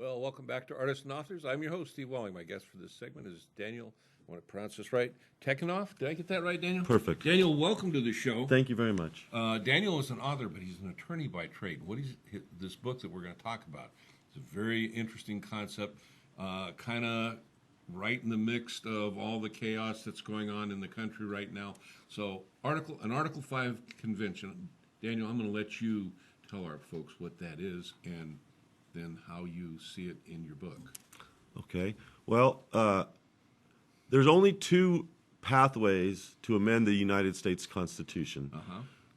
Well, welcome back to Artists and Authors. I'm your host, Steve Walling. My guest for this segment is Daniel. I want to pronounce this right. Tekunoff. Did I get that right, Daniel? Perfect. Daniel, welcome to the show. Thank you very much. Daniel is an author, but he's an attorney by trade. What is this book that we're going to talk about? It's a very interesting concept, kind of right in the mix of all the chaos that's going on in the country right now. So, an Article 5 convention. Daniel, I'm going to let you tell our folks what that is and then how you see it in your book. Okay. Well, there's only two pathways to amend the United States Constitution.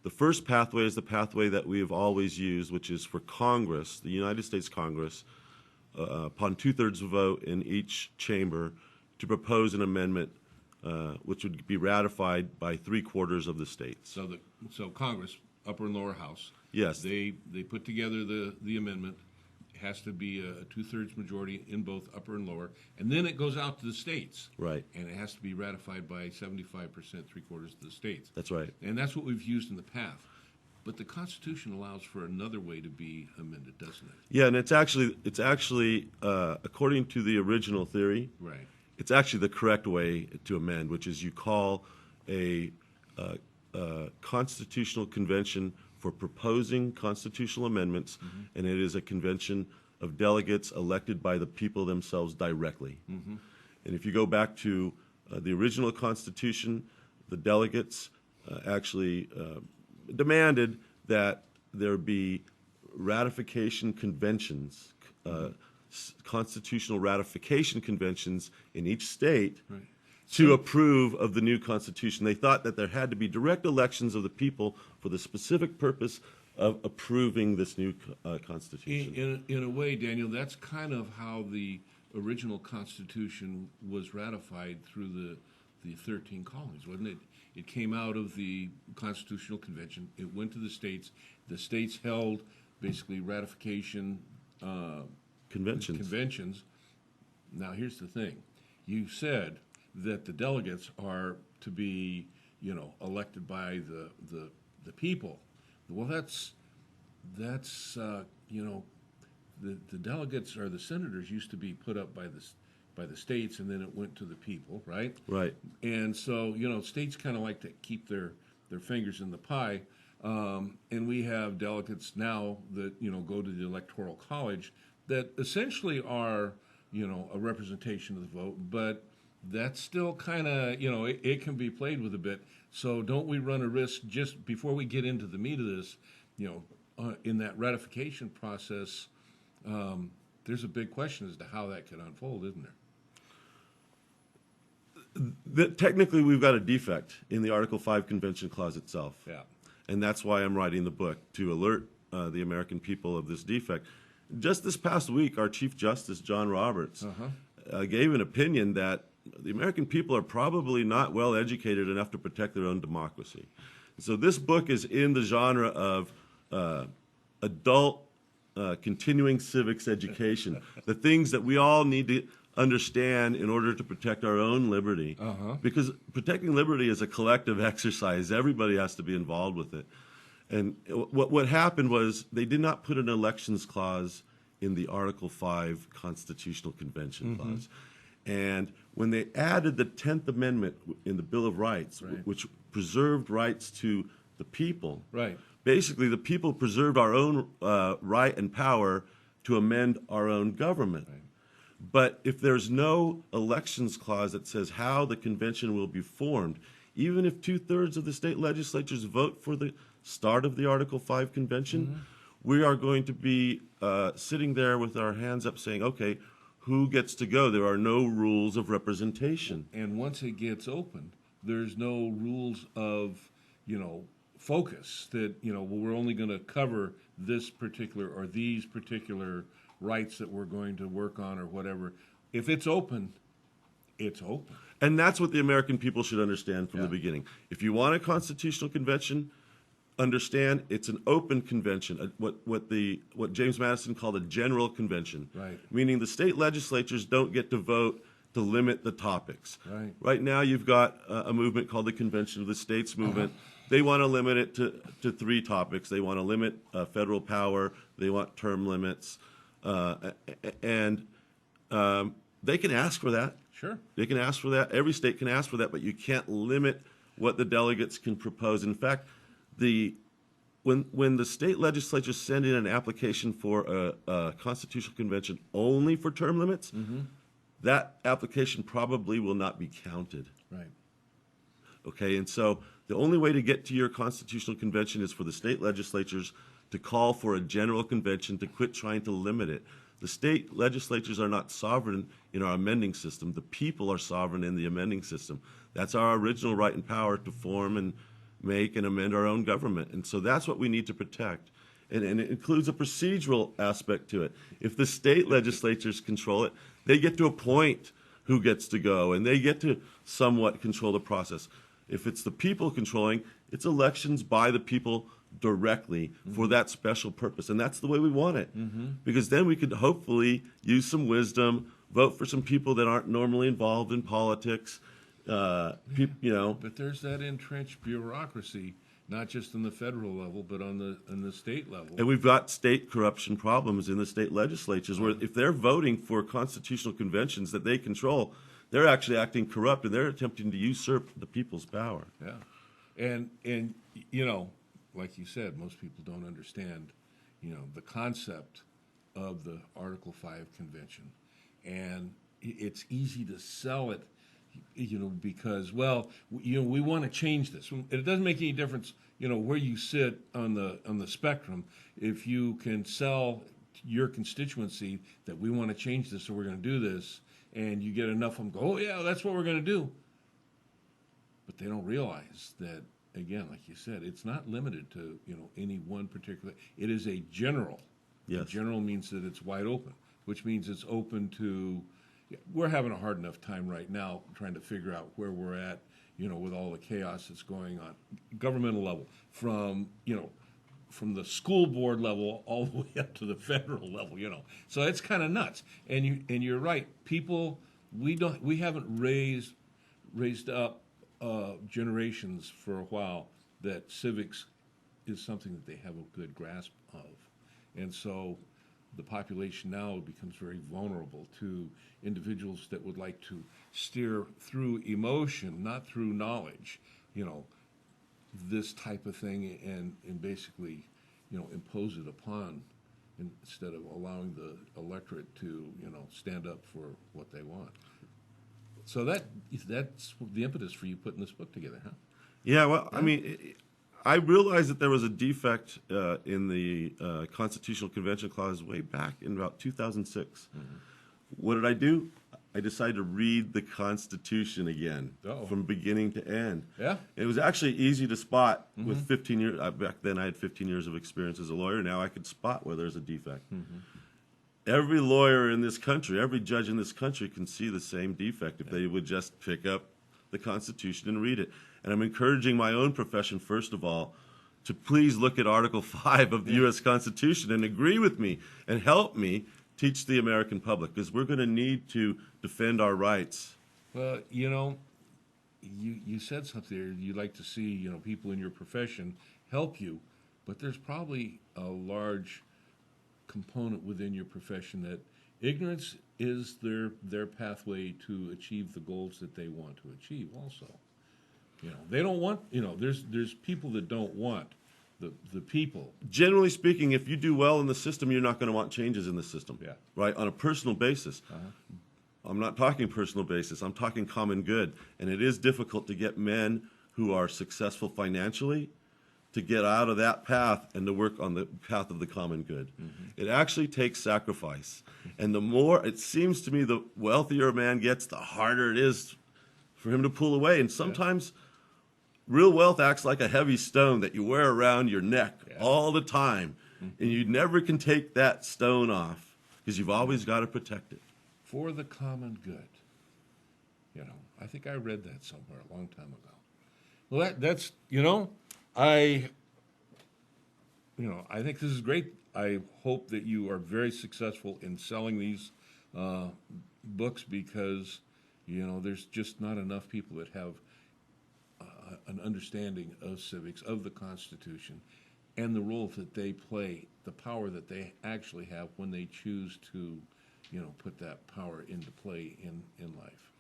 The first pathway is the pathway that we have always used, which is for Congress, the United States Congress, upon two-thirds vote in each chamber, to propose an amendment which would be ratified by three-quarters of the states. So Congress, upper and lower house, yes, they put together the amendment. It has to be a two-thirds majority in both upper and lower, and then it goes out to the states. Right. And it has to be ratified by 75%, three-quarters of the states. That's right. And that's what we've used in the past. But the Constitution allows for another way to be amended, doesn't it? Yeah, and it's actually according to the original theory, right, it's actually the correct way to amend, which is you call a constitutional convention for proposing constitutional amendments, and it is a convention of delegates elected by the people themselves directly. And if you go back to the original Constitution, the delegates actually demanded that there be ratification conventions, constitutional ratification conventions in each state, right, to approve of the new Constitution. They thought that there had to be direct elections of the people for the specific purpose of approving this new Constitution. In a way, Daniel, that's kind of how the original Constitution was ratified through the 13 colonies, wasn't it? It came out of the Constitutional Convention. It went to the states. The states held basically ratification conventions. Now, here's the thing. You said that the delegates are to be, elected by the people. Well, that's the delegates or the senators used to be put up by the states, and then it went to the people, right? Right. And so, states kind of like to keep their fingers in the pie, and we have delegates now that, go to the Electoral College that essentially are, a representation of the vote, but that's still kind of, it can be played with a bit. So don't we run a risk, just before we get into the meat of this, in that ratification process, there's a big question as to how that could unfold, isn't there? Technically, we've got a defect in the Article 5 Convention Clause itself. Yeah. And that's why I'm writing the book, to alert the American people of this defect. Just this past week, our Chief Justice, John Roberts, gave an opinion that the American people are probably not well educated enough to protect their own democracy. So this book is in the genre of adult continuing civics education, the things that we all need to understand in order to protect our own liberty. Because protecting liberty is a collective exercise. Everybody has to be involved with it. And what happened was they did not put an elections clause in the Article 5 Constitutional Convention clause. And when they added the 10th Amendment in the Bill of Rights, which preserved rights to the people, basically the people preserved our own right and power to amend our own government. But if there's no elections clause that says how the convention will be formed, even if two-thirds of the state legislatures vote for the start of the Article 5 convention, we are going to be sitting there with our hands up saying, okay, who gets to go? There are no rules of representation. And once it gets open, there's no rules of, focus that, well, we're only going to cover this particular or these particular rights that we're going to work on or whatever. If it's open, it's open. And that's what the American people should understand from the beginning. If you want a constitutional convention, understand it's an open convention, what James Madison called a general convention, meaning the state legislatures don't get to vote to limit the topics. Right now you've got a movement called the Convention of the States movement. They want to limit it to three topics. They want to limit federal power. They want term limits. and they can ask for that. Sure. They can ask for that. Every state can ask for that, but you can't limit what the delegates can propose. In fact, when the state legislatures send in an application for a constitutional convention only for term limits, that application probably will not be counted. Right. Okay, and so the only way to get to your constitutional convention is for the state legislatures to call for a general convention to quit trying to limit it. The state legislatures are not sovereign in our amending system. The people are sovereign in the amending system. That's our original right and power to form and make and amend our own government. And so that's what we need to protect. And it includes a procedural aspect to it. If the state legislatures control it, they get to appoint who gets to go, and they get to somewhat control the process. If it's the people controlling, it's elections by the people directly for that special purpose. And that's the way we want it. Because then we could hopefully use some wisdom, vote for some people that aren't normally involved in politics. But there's that entrenched bureaucracy, not just on the federal level, but on the state level. And we've got state corruption problems in the state legislatures where if they're voting for constitutional conventions that they control, they're actually acting corrupt and they're attempting to usurp the people's power. Yeah. And like you said, most people don't understand, the concept of the Article 5 convention. And it's easy to sell it, because, we want to change this. It doesn't make any difference, where you sit on the spectrum. If you can sell your constituency that we want to change this, so we're going to do this, and you get enough of them go, oh, yeah, that's what we're going to do. But they don't realize that, again, like you said, it's not limited to, any one particular. It is a general. Yes. General means that it's wide open, which means it's open to. We're having a hard enough time right now trying to figure out where we're at, with all the chaos that's going on, governmental level, from the school board level all the way up to the federal level, So it's kind of nuts. And you're right. People, we haven't raised up generations for a while that civics is something that they have a good grasp of. And so the population now becomes very vulnerable to individuals that would like to steer through emotion, not through knowledge, this type of thing, and basically, impose it upon, instead of allowing the electorate to, stand up for what they want. So that's the impetus for you putting this book together, huh? Yeah, well, I mean, I realized that there was a defect in the Constitutional Convention Clause way back in about 2006. What did I do? I decided to read the Constitution again from beginning to end. Yeah. It was actually easy to spot with 15 years. Back then, I had 15 years of experience as a lawyer. Now I could spot where there's a defect. Every lawyer in this country, every judge in this country can see the same defect if they would just pick up the Constitution and read it. And I'm encouraging my own profession, first of all, to please look at Article 5 of the U.S. Constitution and agree with me and help me teach the American public, because we're going to need to defend our rights. Well, you said something there. You'd like to see, people in your profession help you, but there's probably a large component within your profession that ignorance is their pathway to achieve the goals that they want to achieve also. They don't want, there's people that don't want the people. Generally speaking, if you do well in the system, you're not going to want changes in the system. Yeah. Right? On a personal basis. I'm not talking personal basis. I'm talking common good. And it is difficult to get men who are successful financially to get out of that path and to work on the path of the common good. It actually takes sacrifice. And the more, it seems to me, the wealthier a man gets, the harder it is for him to pull away. And sometimes real wealth acts like a heavy stone that you wear around your neck all the time. And you never can take that stone off because you've always got to protect it. For the common good. I think I read that somewhere a long time ago. Well, that's, I think this is great. I hope that you are very successful in selling these books, because, there's just not enough people that have an understanding of civics, of the Constitution, and the role that they play the power that they actually have when they choose to, put that power into play in life.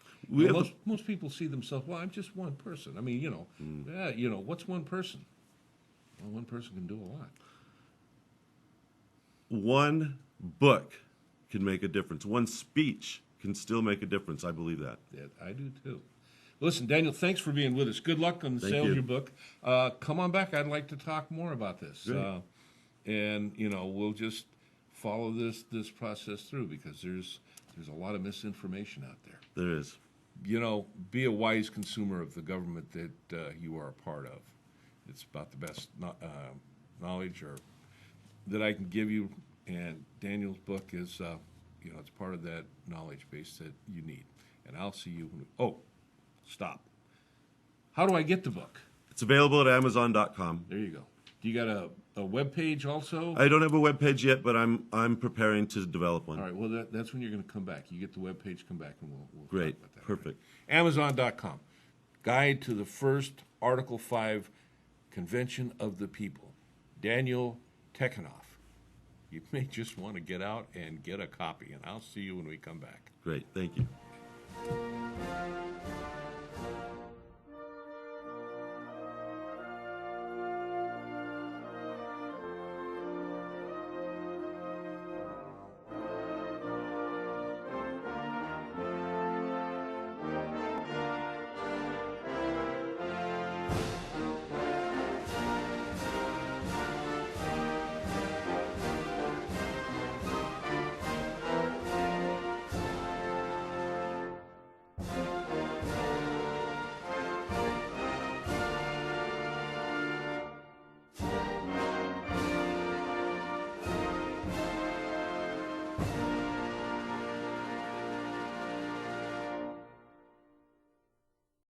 Most people see themselves, well, I'm just one person. I mean, what's one person? Well, one person can do a lot. One book can make a difference. One speech can still make a difference. I believe that. Yeah, I do too. Listen, Daniel, thanks for being with us. Good luck on the sale of your book. Come on back. I'd like to talk more about this. And we'll just follow this process through, because there's a lot of misinformation out there. There is. Be a wise consumer of the government that you are a part of. It's about the best knowledge that I can give you, and Daniel's book is, it's part of that knowledge base that you need. And I'll see you. Stop. How do I get the book? It's available at Amazon.com. There you go. Do you got a web page also? I don't have a web page yet, but I'm preparing to develop one. All right. Well, that's when you're going to come back. You get the web page, come back, and we'll Great. talk about that. Perfect. Right? Amazon.com. Guide to the first Article 5 Convention of the People. Daniel Tekunoff. You may just want to get out and get a copy, and I'll see you when we come back. Great. Thank you.